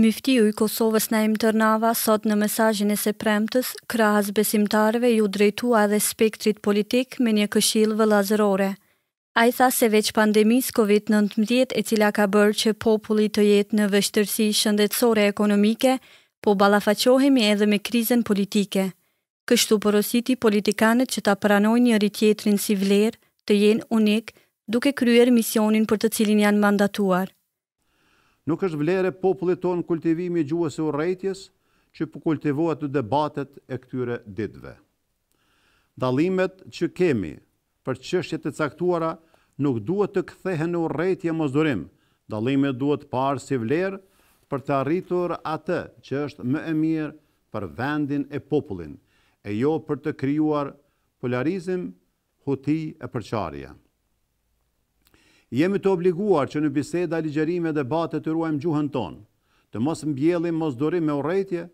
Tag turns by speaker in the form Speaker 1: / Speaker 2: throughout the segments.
Speaker 1: Myftiu i Kosovës Naim Tërnava sot në mesazhin e së premtës, krahas besimtarëve ju drejtua edhe spektrit politik me një këshill vëllazërore. Ai tha se veç pandemisë COVID-19 e cila ka bërë që populli të jetë në vështirësi shëndetësore ekonomike, po ballafaqohemi edhe me krizën politike. Kështu porositi politikanët që ta pranojnë njëri tjetrin si vlerë, të jenë unik, duke kryer misionin për të cilin janë mandatuar.
Speaker 2: Nuk është vlerë e popullit tonë kultivimi i gjuhës së urrejtjes, që po kultivohet në debatet e këtyre ditëve. Dallimet që kemi për çështjet e caktuara nuk duhet të kthehen në urrejtje mosdurim. Dallimet duhet parë si vlerë për të arritur atë që është më e mirë për vendin e popullin, e jo për të krijuar polarizim, huti e përçarje. Jemi të obliguar që në biseda, ligjërime, debate të ruajmë gjuhën tonë, të mos mbjellim mosdorim me urrejtje.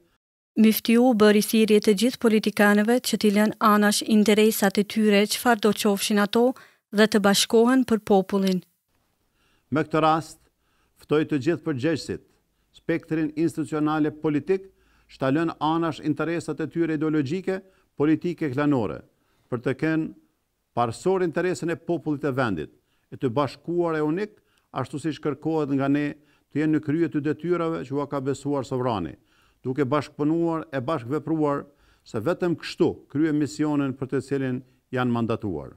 Speaker 1: Myftiu bëri thirrje të gjithë politikanëve që t'i lënë anash interesat e tyre çfarë do qofshin ato dhe të bashkohen për popullin.
Speaker 2: Me këtë rast, ftoi të gjithë përgjegjësit, spektrin institucionale politik, që ta lënë anash interesat e tyre ideologjike, politike klanore, për të kenë parësor interesin e popullit të vendit, e të bashkuar e unik, ashtu siç kërkohet nga ne të jenë në krye të detyrave që ua ka besuar sovrani, duke bashkëpunuar e bashkëvepruar, se vetëm kështu kryejmë misionin për të cilin janë mandatuar.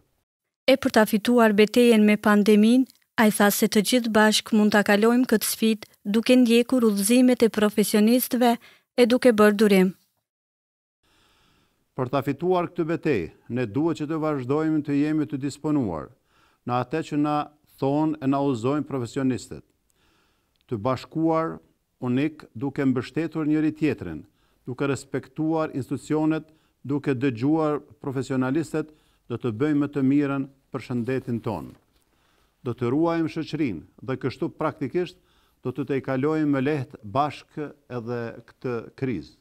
Speaker 1: E për ta fituar betejën me pandeminë, ai tha se të gjithë bashk mund ta kalojmë këtë sfidë duke ndjekur udhëzimet e profesionistëve e duke bërë durim.
Speaker 2: Për ta fituar këtë betejë, ne duhet që të vazhdojmë të jemi të disponuar në atë që na thonë e na udhëzojnë profesionistët, të bashkuar unik duke mbështetur njëri tjetrin, duke respektuar institucionet, duke dëgjuar profesionalistët, do të bëjmë më të mirën për shëndetin tonë. Do të ruajmë shoqërinë dhe kështu praktikisht do të i kalojmë me lehtë bashkë edhe këtë krizë.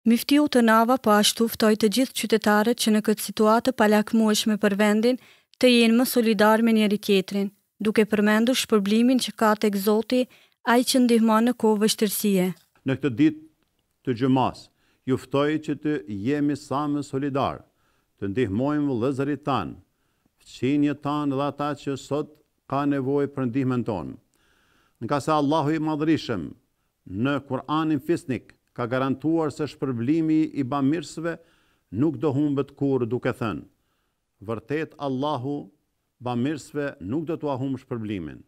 Speaker 1: Myftiu Tërnava po ashtu ftoi të gjithë qytetarët që në këtë situatë palakmueshme për vendin të jenë më solidar me njëri tjetrin, duke përmendur shpërblimin që ka tek Zoti, ai që ndihmon në kohë vështirësie.
Speaker 2: Në këtë ditë të xhumas, ju ftoj që të jemi sa më solidar, të ndihmojmë vëllezërit tanë, fëmijët tanë dhe ata që sot ka nevojë për ndihmën tonë. Nga sa Allahu i Madhërisëm në Kur'anin Fisnik ka garantuar se shpërblimi i bamirësve nuk do humbet kurrë, duke thënë: vërtet Allahu bamirësve nuk do t'ua humbë shpërblimin.